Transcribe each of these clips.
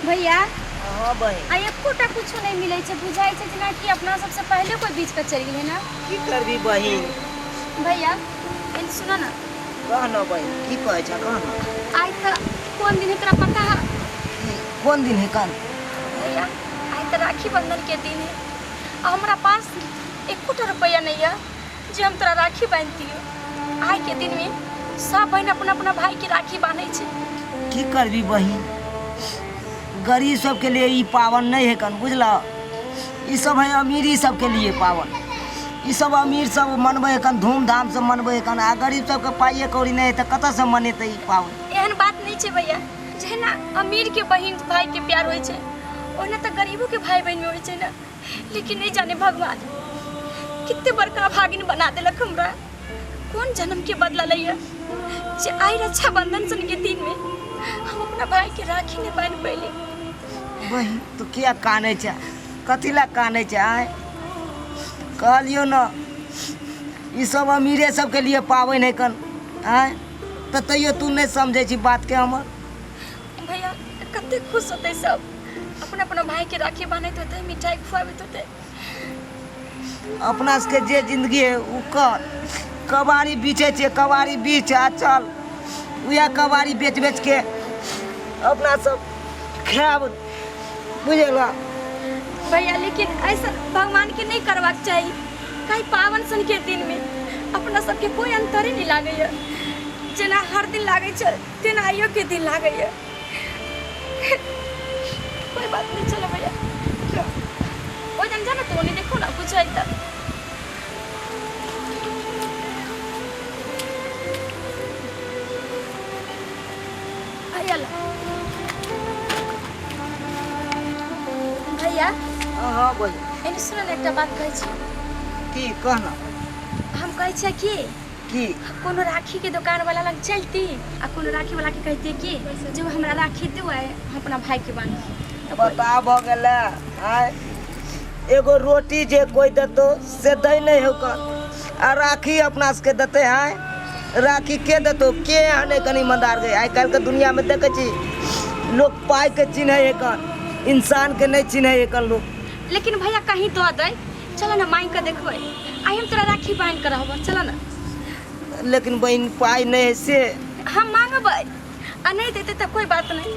भैया हाँ बहन आ एकोटा कुछ नहीं मिले छे बुझाई छे जेना कि अपना सबसे पहले कोई बीच का चल गेले ना। की करबी बहन भैया इन सुनो ना कह न बहन की कहे छ कह न आज तो कौन दिन है तेरा पता है? कौन दिन है कन भैया आज तो राखी बंधन के दिन है और हमारा पास एकोटा रुपया नहीं है जो हम तेरा राखी बांधती हो। आज के दिन में सब बहन अपना अपना भाई की राखी बांधे छे। की करबी बहन गरीब सबके लिए ई पावन नहीं है कन बुझल। ई सब है अमीरी सबके लिए पावन। ई सब अमीर सब मनबे कन धूमधाम से मनबे कन आ गरीब सबके पाइए कौड़ी नहीं है तो कत से मनेते ई पावन। एहन बात नहीं छे भैया जेना अमीर के बहन भाई के प्यार होय छे ओना तो गरीबों के भाई बहन में होय छे ना। लेकिन नहीं जाने भगवान कितने बड़का भागिन बना देलक हमरा। कौन जन्म के बदला लिया जे आई रक्षाबंधन सन के दिन में हम अपना भाई के राखी नहीं बांध पैली। बहन तो क्या काने छ कथिला काने छ आय कहलियो न ई सब अमीरे सबके लिए पावन है कन आय तो तैयो तू नहीं समझे छी बात के हमर। भैया कते खुश होते सब अपना अपना भाई के राखी बांधते होते मिठाई खुआबते होते। अपना सबके जे जिंदगी है उ कर कबाड़ी बीचे छे कबाड़ी बीच आ चल उया कबाड़ी बेच बेच के अपना सब खाब बुझेला। भैया लेकिन ऐसा भगवान के नहीं करवाक चाहिए। कई पावन सन के दिन में अपना सबके कोई अंतर ही नहीं लागे है। जेना हर दिन लागे छे तेना आइयो के दिन लागे है। कोई बात नहीं चलो भैया ओ जन जाना तो नहीं देखो ना कुछ है तब आयला भैया। हाँ बोल एने सुनो ना एकटा बात कहै छी। की कहना हम कहै छियै की कोनो राखी के दुकान वाला लग चलती आ कोनो राखी वाला के कहती कि जो हमरा राखी दो हम अपना भाई के बांधी। बता भ गेला आय एगो रोटी जे कोई देतो से दे नहीं हो कर आ राखी अपना सबके देते हैं। राखी के देतो के हने कनी ईमानदार गए। आइ काल्हि के दुनिया में देखे छी लोग पाई के चिन्हे है कन इंसान के नहीं चिन्हे है कन लोग। लेकिन भैया कहीं दो दे चलो ना मांग के देखबै आई हम तोरा राखी बांध कर रहब चलो ना। लेकिन बहन पाई नहीं है से हम मांगबै आ नहीं देते तो कोई बात नहीं।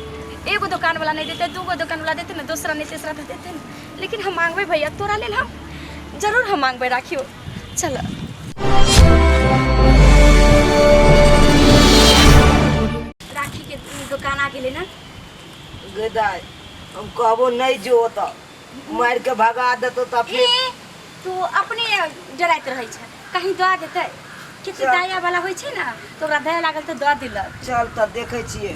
एगो दुकान वाला नहीं देते दूगो दुकान वाला देते ना दूसरा नहीं तीसरा तो देते ना। लेकिन हम मांगबै भैया तोरा लेल हम जरूर हम मांगबै राखियो चलो। राखी के दुकान आ गेले ना गदाय हम कहबो नहीं जो तो मार के भगा देतो त फिर तू अपने जराइत रहै छै कहीं दआ देतै किछु दया वाला होइ छै ना तो ओकरा दया लागल तो दआ दिलक। चल त देखे छिए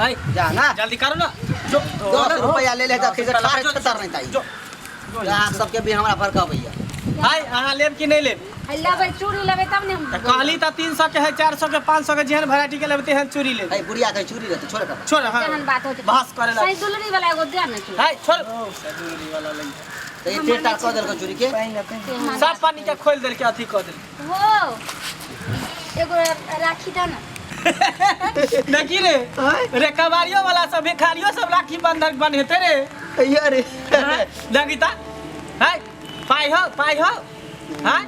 आई जा ना जल्दी करो ना। 10 रुपया ले ले जा खिसे ठार छतर नहीं ताई यहाँ सबके भी हमरा फरक भैया भाई अहाँ लेब कि नहीं लेब? लेबै चूड़ी लेबै तब ने हम कहली त 300 के है 400 के 500 के जेहन वैरायटी के लेब तेहन चूड़ी ले। भाई बुढ़िया के चूड़ी रहते छोड़ कर छोड़ हां केहन बात होतै बहस करे ला सही दुलरी वाला एगो दे ना हाय छोड़ सदुरी वाला लई तो ये टेटा कर देल को चूड़ी के सब पानी के खोल देल के अथी कर देल हो एगो राखी दा ना देखी रे रे कबाड़ियों वाला सब भिखारियों सब राखी बंधन बनेते रे अरे लगीता हाय पाई हो हाय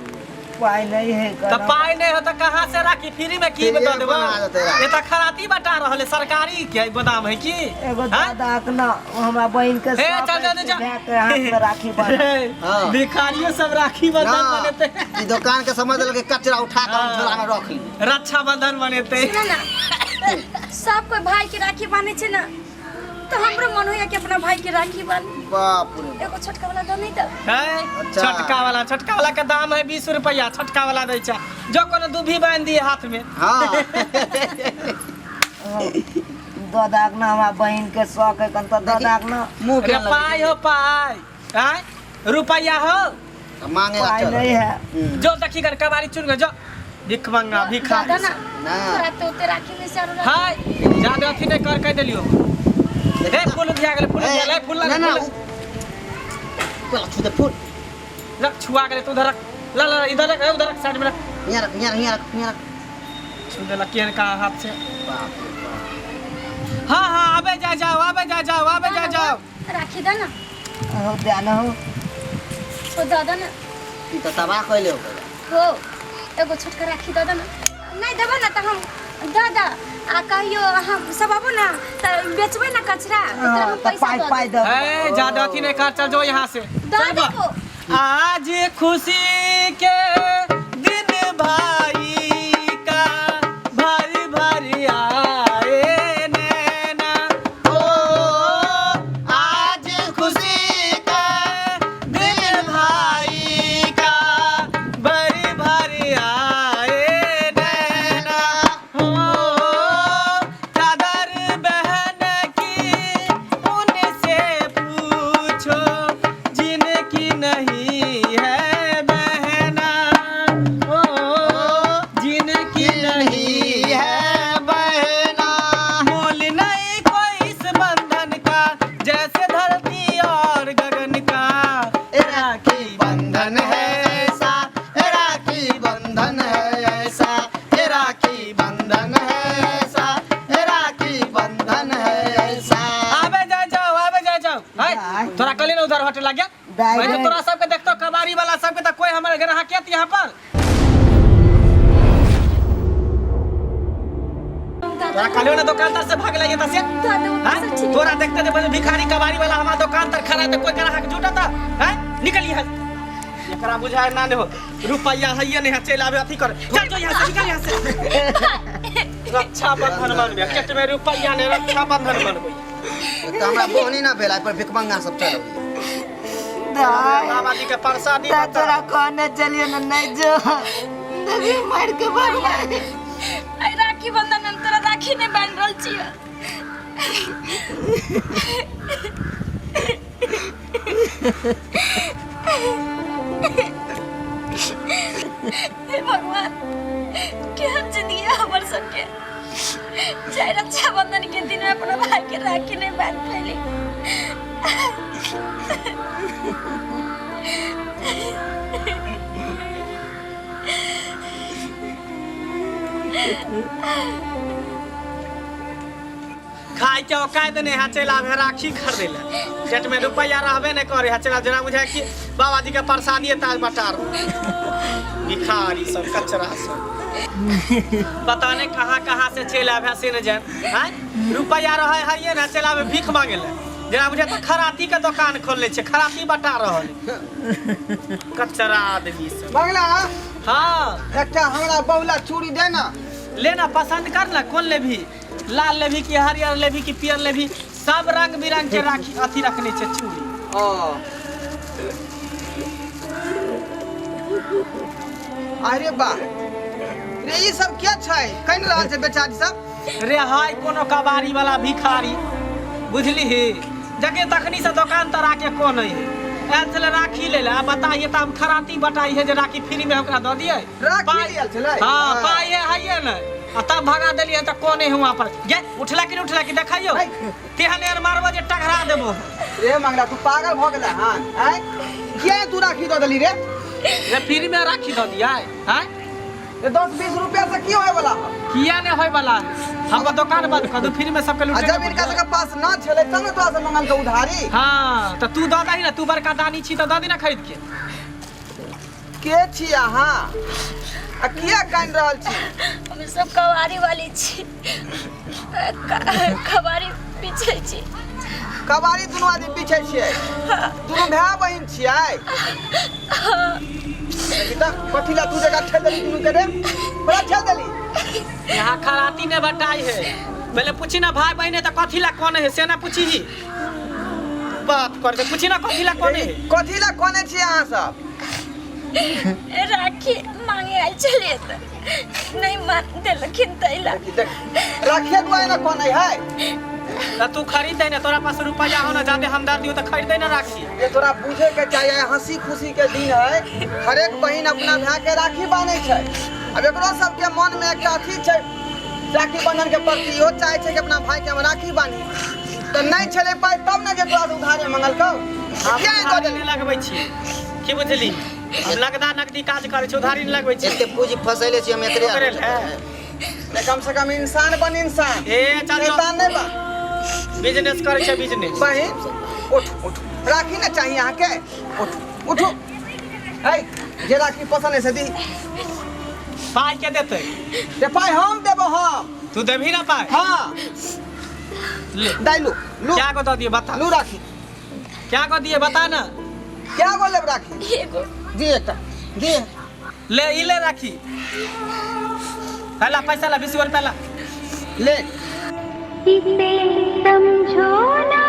पाई नहीं है तो पाई नहीं हो तो कहाँ से राखी फ्री में की बता देबो? बना देते ये तो खराती बता रहल है सरकारी के गोदाम है की एगो हाँ? दादा ना हमरा बहन के हे, साथ चल, चल, चल। के हाथ में राखी बांध हाँ। भिखारियों सब राखी बंधन बनेते ई दुकान के समझ ल के कचरा उठा कर हाँ। झोला में रख ली रक्षा बंधन बनेते सुनो ना सब कोई भाई के राखी बांधे छै ना तो हमरो मन होया कि अपना भाई के राखी बांध बाप रे एगो छोटका वाला दो नहीं तो है अच्छा। छटका वाला का दाम है 20 रुपया छटका वाला दै छै जो कोनो दुभी बांध दिए हाथ में हां दादा ना हमरा बहन के शौक है कन त दादा ना मुंह अरे के पाई हो पाई हैं रुपया हो मांगे पाई चल नहीं है जो देखी कर कबाड़ी चुन गए जो भिख मंगा भिखारी दादा ना ना। तोरा तो ते राखी में से आरो हाय ज्यादा अथी नहीं कर के देलियो हे फूल दिया गेले फूल दिया ले फूल ना ना लगा पहला छू दे फूल रख छुआ गेले तू उधर रख ला ला इधर रख उधर रख साइड में रख यहाँ रख यहाँ रख यहाँ रख छू देला केन का हाथ से बाप रे बाप हाँ हाँ अबे जा आवे जा जाओ आवे जा जाओ राखी दा ना हो जाना हो हो दादा ना ई तो तबाह कइले हो एगो छोटका राखी दादा ना नहीं देबा ना त हम दादा आ कहियो हम सब आबो ना त बेचबै ना कचरा तोरा हम पैसा दे पाई दो ए ज्यादा अथी नहीं कर, चल जो यहाँ से। दादा को आज खुशी के दिन भाई का भरी भरी आए नैना, ओ आज खुशी का दिन भाई का भरी भरी आए नैना, हो चादर बहन की उनसे पूछो जिनकी नहीं है बहना, ओ जिनकी नहीं है बहना, मोल नहीं कोई इस बंधन का जैसे धरती और गगन का, राखी बंधन है ऐसा, राखी बंधन है ऐसा, राखी बंधन है ऐसा, राखी बंधन है ऐसा। आवे जा जाओ हाय तोरा कल ना उधर हटे लग गया। मैं तो तोरा सबके देखतो कबाड़ी वाला सबके तो कोई हमारे घर हकियत यहाँ पर तोरा कल ना दुकानदार से भाग लगे तसे हैं तोरा देखते थे भिखारी कबाड़ी वाला हमारा दुकान तर खड़ा तो कोई ग्राहक जुटा था हैं निकल यहाँ एकरा बुझाए ना हो रुपया है ये नहीं चल आवे अथी कर चल जो यहाँ से निकल यहाँ से रक्षा बंधन बनबे केट में रुपया ने रक्षा बंधन बनबे तो हमरा बोहनी ना भेला पर भिखमंगा सब चलो बाबा जी के प्रसादी तोरा कहने चलिए ना नहीं जो दगी मार के भरवा आई राखी बंधन हम तोरा राखी ने बांध रहल छियै हे भगवान केहन जिंदगी हमर सबके जय रक्षाबंधन के दिन में अपना भाई के राखी नहीं बांध पैली खाई के औकात नहीं है चला है राखी खरीदे ले जेट में रुपया रहबे नहीं करे है चला जना मुझे कि बाबा जी के प्रसादी ताज बटार भिखारी सब कचरा सब पता नहीं कहाँ से चला है से न जान हैं रुपया रहे है ये ना चला में भीख मांगे ले जना मुझे तो खराती के दुकान खोल ले छे खराती बटा रहल कचरा आदमी सब बंगला हां एकटा हमरा बहुला चूड़ी दे ना लेना पसंद कर ना कौन ले भी लाल ले भी कि हरियर ले भी कि पियर ले भी सब रंग बिरंग के राखी अथी रखने छे चूड़ी अरे बा रे ये सब क्या छै कइन रहल छै बेचारी सब रे हाय कोनो कबाड़ी वाला भिखारी बुझली ही जगे तखनी से दुकान तर आके कोन है ऐल छले राखी ले ले बताइए त हम खराती बटाई है जे राखी फ्री में ओकरा द दिए राखी लियल छले हां पाए है न आ तब भगा देलिए त कोने हुआ पर गे उठला कि देखाइयो तेहने मारबो जे टकरा देबो रे मंगला तू पागल भ गेला हां हैं के तू राखी द देली रे रे फ्री में राखी द दिया हैं ये 10-20 रुपया से की होय वाला किया ने होय वाला हम दुकान बंद कर दो फ्री में सबके लूटे जब इनका के पास ना छले तब न तोरा से मंगल के उधारी हां त तू द दही ना तू बड़का दानी छी त द दी ना खरीद के छी अहाँ आ किया कान रहल छी हम सब कवारी वाली छी कवारी पीछे छी कबाड़ी दुनू आदमी पीछे छियै दुनू भाई बहिन छियै बेटा कथिला तू जगह ठेल देली दुनू के रे बड़ा ठेल देली यहाँ खराती ने बटाई है पहले पूछी ना भाई बहन है तो कथिला कौन है से ना पूछी ही बात कर दे पूछी ना कथिला कौन है कथिला कोने छी अहाँ सब राखी मांगे आयल चले त नहीं मान देलखिन तैला राखिए दुआई ना कोन है त तू खरीद दे ना तोरा पास रुपया हो ना जादे हमदार दियो त खरीद दे ना राखी ये तोरा पूछे के चाहिए हंसी खुशी के दिन है हर एक बहिन अपना भाई के राखी बांधे छै अब एकरो सब के मन में एक अथी छै राखी बंधन के प्रति हो चाहे छै कि अपना भाई के हम राखी बांधी तो नहीं चले पाए तब ना जे तोरा से उधारे मंगल को क्या दो दे लगबै छी की बुझली हम लगदा नकदी काज करे छै उधारी नहीं लगबै छी एते पूंजी फसैले छी हम एकरे करे ले कम से कम इंसान बन इंसान ए चल शैतान नहीं बा बिजनेस करे छे बिजनेस। बहिन उठ उठ, राखी ना चाहिए यहाँ के, उठ उठो। है जे राखी पसंद है से दी। पाई के देते? ते पाई हम देबो हम। तू देभी ना पाई? हाँ ले दाई लू लू। क्या को दिए बता? लू राखी क्या को दिए बता ना। क्या को लेब राखी? एगो दी एकटा दी। ले ई ले राखी। पहला पैसा ला 20 रुपया ला। ले इसे समझो ना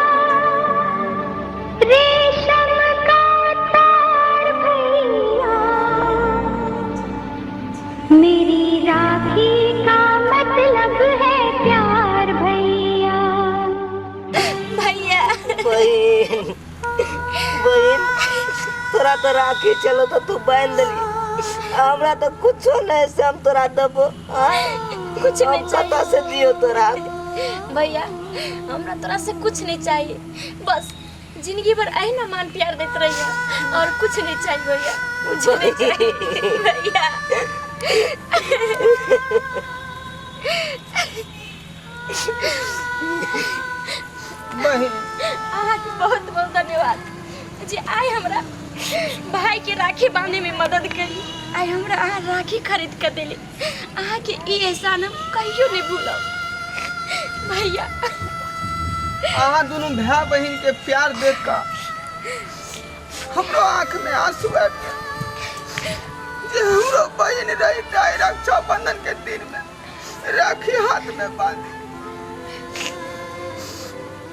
रेशम का तार भैया, मेरी राखी का मतलब है प्यार भैया। भैया बहन बहन तोरा तो राखी चलो तो तू बांध देली, हमरा तो कुछो नहीं से हम तोरा देबो। कुछ नहीं कता से दियो तोरा? भैया हमरा तोरा से कुछ नहीं चाहिए, बस जिंदगी भर आई ना मान प्यार देते रहिए और कुछ नहीं चाहिए भैया, कुछ नहीं चाहिए भैया। बहिन आपके बहुत बहुत धन्यवाद जी। आई हमरा भाई के राखी बांधे में मदद करी, आई हमरा अहाँ राखी खरीद कर दिली। अहाँ के ई एहसान हम कहियो नहीं भूलब भैया। अहाँ दोनों भाई बहन के प्यार देख कर हमरो आँख में आंसू आबि गेल जे हमरो बहन रही रक्षाबंधन के दिन में राखी हाथ में बांधी।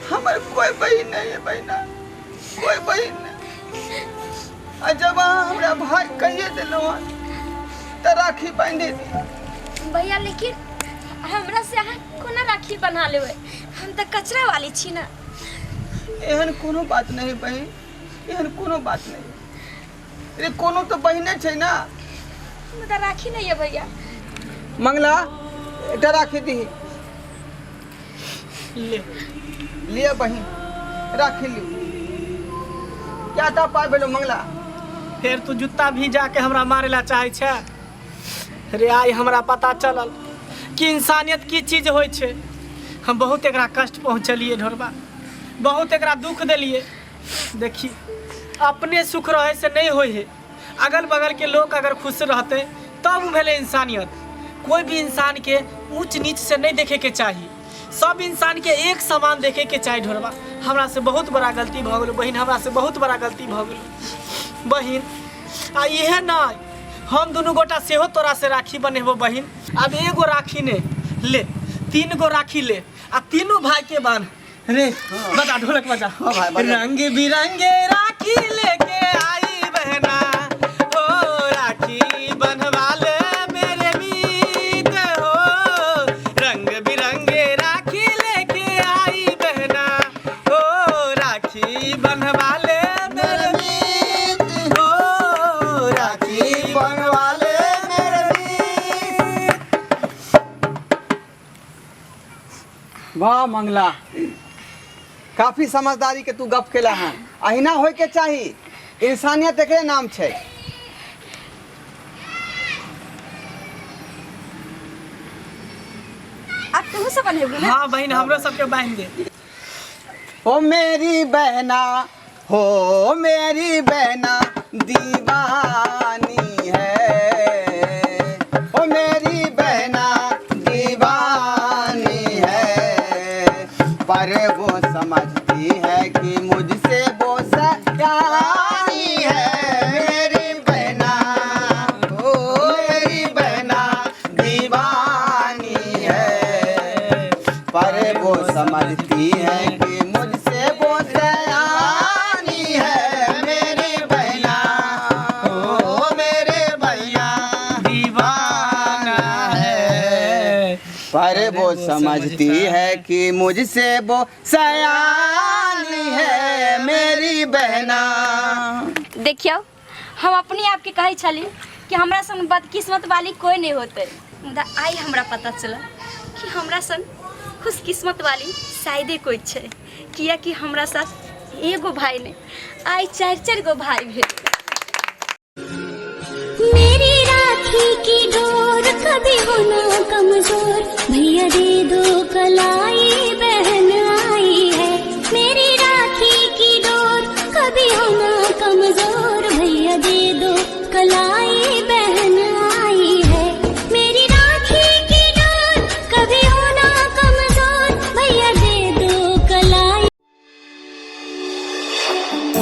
हमारे कोई बहन नहीं है बहना, कोई बहन नहीं। और जब अहाँ हमरा भाई कहिए दिलो तो राखी बांधे दी भैया, लेकिन हमरा से अहाँ कोना राखी बना लेबै? हम तो कचरा वाली छी ना। एहन कोनो बात नहीं बहन, एहन कोनो बात नहीं। अरे कोनो तो बहने छै ना। मतलब राखी नहीं है भैया। मंगला एकटा राखी दी। ले लिया बहन राखी ली। क्या था पाई बेलो मंगला? फिर तू जूता भी जाके हमरा मारे ला चाहे छे? रे आई हमरा पता चलल कि इंसानियत की चीज होय छे। हम बहुत एकरा कष्ट पहुँचलिए ढोरबा, बहुत एकरा दुख दिलिए। देखी अपने सुख रहे से नहीं होय है, अगल बगल के लोग अगर खुश रहते तब भेले इंसानियत। कोई भी इंसान के ऊंच नीच से नहीं देखे के चाहिए, सब इंसान के एक समान देखे के चाहिए ढोरबा। हमरा से बहुत बड़ा गलती भ गेल बहिन, हमरा से बहुत बड़ा गलती भ गेल बहिन। आ इहे ना हम दोनों गोटा सेहो तोरा से राखी बनेबो बहिन। अब एगो राखी ने ले, 3 गो राखी ले आ तीनों भाई के बांध। रे बजा ढोलक बजा। हाँ भाई बजा। रंग बिरंगे राखी लेके आई बहना, ओ राखी बंधवा ले मेरे मीत हो। रंग बिरंगे राखी लेके आई बहना, ओ राखी बंधवा ले मेरे मीत हो। राखी बंधवा ले मेरे मीत। वाह मंगला, काफी समझदारी के तू गप केला है। अहिना होय के चाही, इंसानियत एकरे नाम छै। आप तुम से बनेबो ना? हाँ बहन हमरो सबके बांध दे। ओ मेरी बहना, हो मेरी बहना दीवानी है। ओ मेरी बहना दीवानी है, पर वो समझती है कि मुझसे वो सयानी है। मेरी बहना, ओ मेरी बहना दीवानी है, पर वो समझती है कि मुझसे वो सयानी है। मेरी बहना, ओ मेरे भैया दीवाना है, पर वो समझती है कि मुझसे वो सयानी है। मेरी बहना। देखियो हम अपने आप के कहे छली कि हमरा सन बदकिस्मत वाली कोई नहीं होते, मुदा आई हमरा पता चला कि हमरा सन खुशकिस्मत वाली शायदे कोई छे। किया कि हमरा साथ एगो भाई ने आई 4-4 गो भाई भेल। मेरी राखी की डोर कभी होना कमजोर, भैया दे दो कलाई बहन आई है।